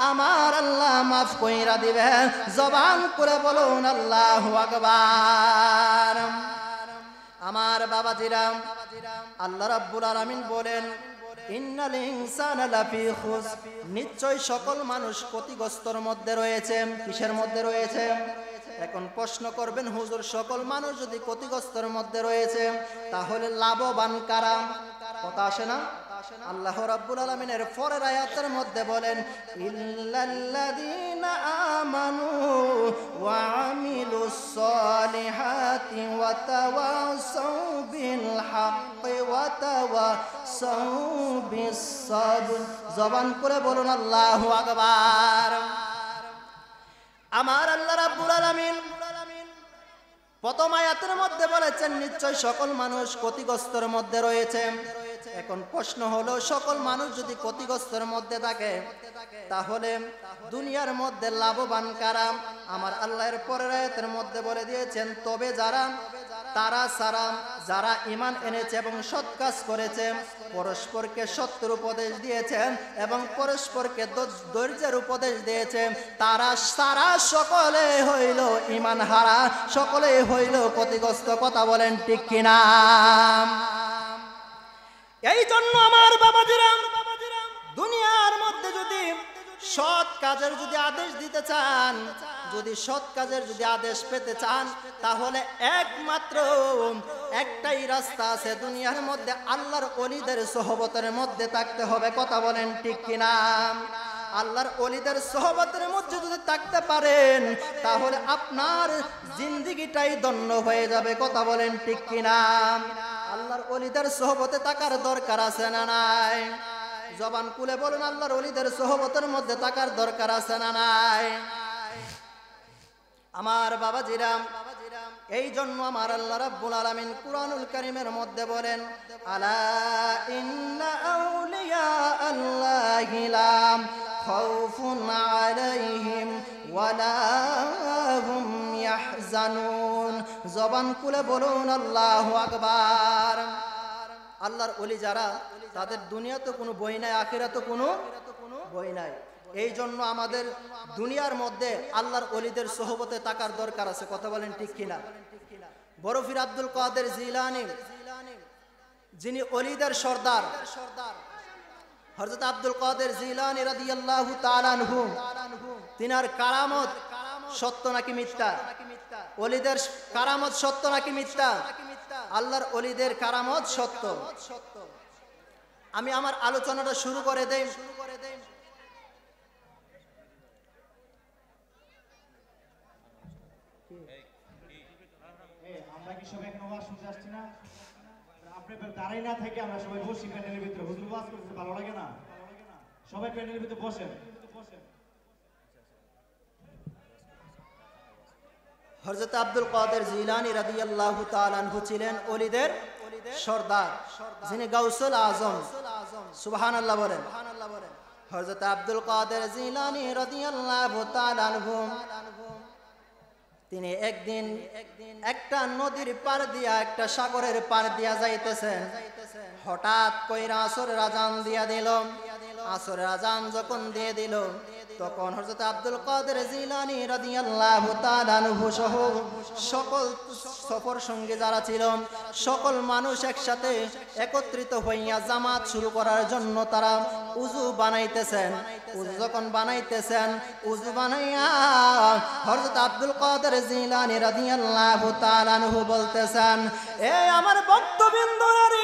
আমার আল্লাহ মাফ কইরা দিবে। জবান করে বলুন আল্লাহু আকবার। আমার বাবাজিরা, আল্লাহ রাব্বুল আলামিন বলেন ইন্নাল ইনসানা লাফি খুসর, নিশ্চয় সকল মানুষ ক্ষতিগ্রস্তর মধ্যে রয়েছে। কিসের মধ্যে রয়েছে? এখন প্রশ্ন করবেন, হুজুর সকল মানুষ যদি ক্ষতিগ্রস্তর মধ্যে রয়েছে তাহলে লাভবান কারা? কথা আসে না? আল্লাহ রাব্বুল আলামিনের পরের আয়াতের মধ্যে বলেন ইল্লাল্লাযীনা আমানু ওয়া আমিলুস সলিহাতি ওয়া তাওয়াসাউ বিল হাক্কি ওয়া তাওয়াসাউ বিস সাবর। জবান করে বলুন আল্লাহু আকবার। আমার আল্লাহ রাব্বুল আলামিন প্রথম আয়াতের মধ্যে বলেছেন নিশ্চয় সকল মানুষ ক্ষতিগ্রস্তর মধ্যে রয়েছে। এখন প্রশ্ন হলো, সকল মানুষ যদি ক্ষতিগ্রস্তর মধ্যে থাকে তাহলে দুনিয়ার মধ্যে লাভবান কারা? আমার আল্লাহর পরের আয়াতের মধ্যে বলে দিয়েছেন তবে তারা সারা যারা ঈমান এনেছে এবং সৎ কাজ করেছে, পরস্পরকে সত্যের উপদেশ দিয়েছেন এবং পরস্পরকে ধৈর্যের উপদেশ দিয়েছে, তারা সারা সকলে হইল ঈমান হারা, সকলে হইল ক্ষতিগ্রস্ত। কথা বলেন ঠিক কিনা? এই জন্য আমার বাবাজিরা, দুনিয়ার মধ্যে যদি সৎ কাজের যদি আদেশ দিতে চান, যদি সৎ কাজের যদি আদেশ পেতে চান, তাহলে একমাত্র একটাই রাস্তা আছে দুনিয়ার মধ্যে, আল্লাহর ওলিদের সোহবতের মধ্যে থাকতে হবে। কথা বলেন ঠিক কিনা? আল্লাহর ওলিদের সোহবতের মধ্যে যদি থাকতে পারেন তাহলে আপনার জিন্দেগিটাই ধন্য হয়ে যাবে। কথা বলেন ঠিক কিনা? আল্লাহর ওলিদের সোহবতে থাকার দরকার আছে না নাই? জবান খুলে বলুন আল্লাহর ওলিদের সোহবতের মধ্যে থাকার দরকার আছে না নাই? আমার বাবাজিরা, এই জন্য আমার আল্লাহ রাব্বুল আলামিন কুরআনুল কারীমের মধ্যে বলেন আলা ইন্না আউলিয়া আল্লাহি লা খাউফুন আলাইহিম ওয়ালা হুম ইয়াহজানুন। জবান খুলে বলুন আল্লাহু আকবার। আল্লাহর ওলি যারা, তাদের দুনিয়াতে কোনো বই নাই, আখিরাতে কোনো বই নাই। এই জন্য আমাদের দুনিয়ার মধ্যে আল্লাহর ওলিদের সোহবতে থাকার দরকার আছে। কথা বলেন ঠিক কিনা? বড় পীর আব্দুল কাদের জিলানী, যিনি ওলিদের সর্দার, হযরত আব্দুল কাদের জিলানী রাদিয়াল্লাহু তাআলা আনহু, তিনার কারামত সত্য নাকি মিথ্যা? ওলিদের কারামত সত্য নাকি মিথ্যা? আল্লাহর ওলিদের কারামত সত্য। আমি আমার আলোচনাটা শুরু করে দেই। আমরা কি সবাই এখন ওয়াজ শুনতে আসছি না? আপনি দাঁড়াই না থেকে আমরা সবাই বসি প্যান্ডেলের ভিতরে। হুজুর ওয়াজ করতে ভালো লাগে না? সবাই প্যান্ডেলের ভিতরে বসেন। হযরত আব্দুল কাদের জিলানী রাদিয়াল্লাহু তাআলা আনহু ছিলেন ওলিদের সর্দার, যিনি গাউসুল আজম। সুবহানাল্লাহ বলেন। হযরত আব্দুল কাদের জিলানী রাদিয়াল্লাহু তাআলা আনহু তিনি একদিন একটা নদীর পার দিয়া, একটা সাগরের পার দিয়া যাইতেছেন। হঠাৎ কইরা আসরের আজান দিয়া দিল। আসরের আজান যখন দিয়ে দিল তখন হযরত আব্দুল কাদের জিলানী রাদিয়াল্লাহু তাআলা আনহু সহ সকল সফর সঙ্গী যারা ছিল সকল মানুষ একসাথে একত্রিত হইয়া জামাত শুরু করার জন্য তারা উযু বানাইতেছেন। উযু যখন বানাইতেছেন, উযু বানাইয়া হযরত আব্দুল কাদের জিলানী রাদিয়াল্লাহু তাআলা আনহু বলতেছেন, এ আমার ভক্তবৃন্দরা রে,